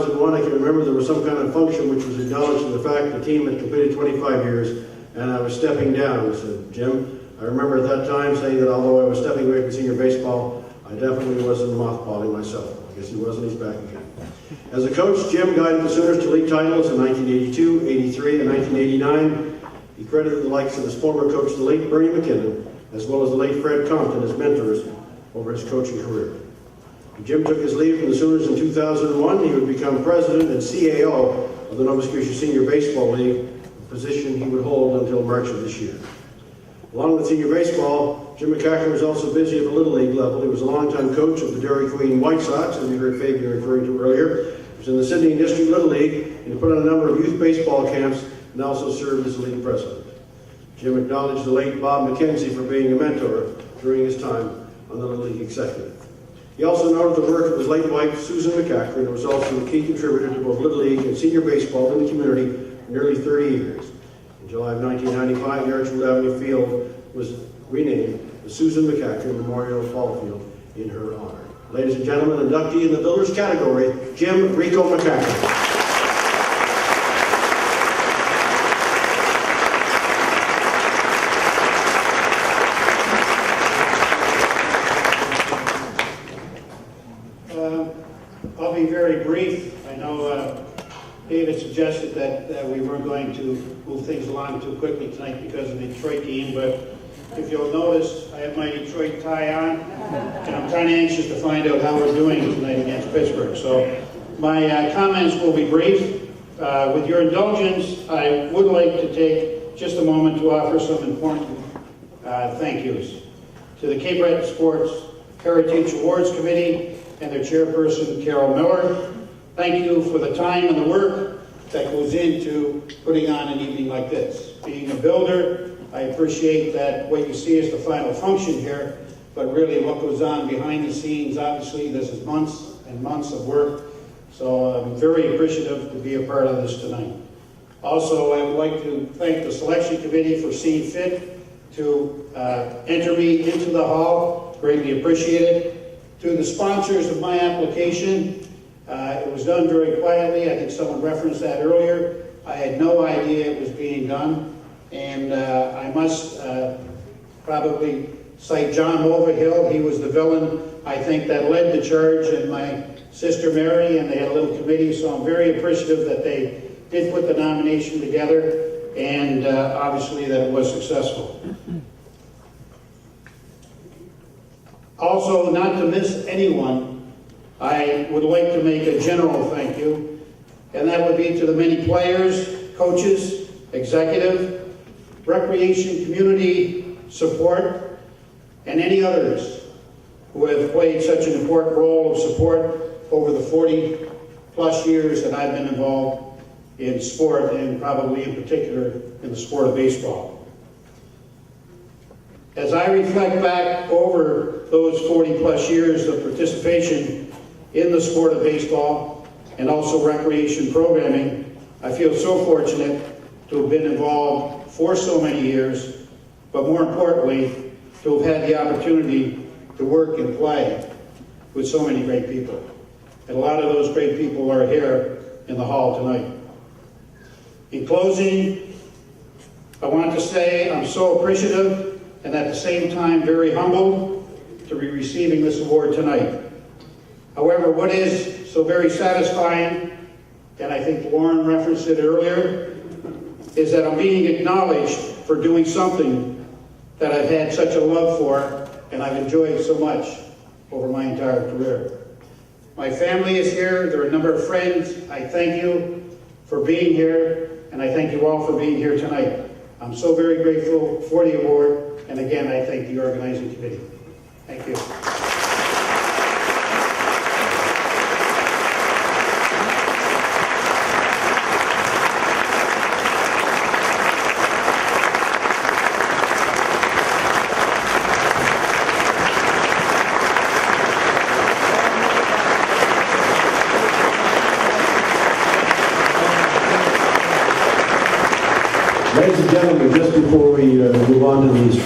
2001, I can remember there was some kind of function which was acknowledging the fact the team had completed 25 years and I was stepping down. I said, Jim, I remember at that time saying that although I was stepping away from senior baseball, I definitely wasn't mothballing myself. I guess he wasn't, he's back again. As a coach, Jim guided the Sooners to league titles in 1982, 83, and 1989. He credited the likes of his former coach, the late Bernie McKinnon, as well as the late Fred Compton as mentors over his coaching career. When Jim took his leave from the Sooners in 2001, he would become president and CAO of the Nova Scotia Senior Baseball League, a position he would hold until March of this year. Along with senior baseball, Jim McCacker was also busy at the Little League level. He was a longtime coach of the Dairy Queen White Sox, as you heard Fabian referring to earlier. He was in the Sydney District Little League, and he put on a number of youth baseball camps and also served as league president. Jim acknowledged the late Bob McKenzie for being a mentor during his time on the Little League executive. He also noted the work of his late wife, Susan McCacker, and was also a key contributor to both Little League and senior baseball in the community for nearly 30 years. In July of 1995, the Archwood Avenue Field was renamed the Susan McCacker Memorial Ball Field in her honor. Ladies and gentlemen, inductee in the Builders category, Jim Rico McCacker. I'll be very brief. I know David suggested that we weren't going to move things along too quickly tonight because of the Detroit game, but if you'll notice, I have my Detroit tie on, and I'm kind of anxious to find out how we're doing tonight against Pittsburgh. So my comments will be brief. With your indulgence, I would like to take just a moment to offer some important thank yous to the Cape Breton Sports Heritage Awards Committee and their chairperson, Carol Miller. Thank you for the time and the work that goes into putting on an evening like this. Being a builder, I appreciate that what you see is the final function here, but really what goes on behind the scenes, obviously this is months and months of work, so I'm very appreciative to be a part of this tonight. Also, I would like to thank the selection committee for seeing fit to enter me into the hall, greatly appreciated. To the sponsors of my application, it was done very quietly. I think someone referenced that earlier. I had no idea it was being done. And I must probably cite John Overhill. He was the villain, I think, that led the charge, and my sister Mary, and they had a little committee, so I'm very appreciative that they did put the nomination together, and obviously that it was successful. Also, not to miss anyone, I would like to make a general thank you, and that would be to the many players, coaches, executive, recreation community support, and any others who have played such an important role of support over the 40-plus years that I've been involved in sport, and probably in particular in the sport of baseball. As I reflect back over those 40-plus years of participation in the sport of baseball and also recreation programming, I feel so fortunate to have been involved for so many years, but more importantly, to have had the opportunity to work and play with so many great people. And a lot of those great people are here in the hall tonight. In closing, I want to say I'm so appreciative and at the same time very humbled to be receiving this award tonight. However, what is so very satisfying, and I think Lauren referenced it earlier, is that I'm being acknowledged for doing something that I've had such a love for and I've enjoyed so much over my entire career. My family is here. There are a number of friends. I thank you for being here, and I thank you all for being here tonight. I'm so very grateful for the award, and again, I thank the organizing committee. Thank you. Ladies and gentlemen, just before we move on to these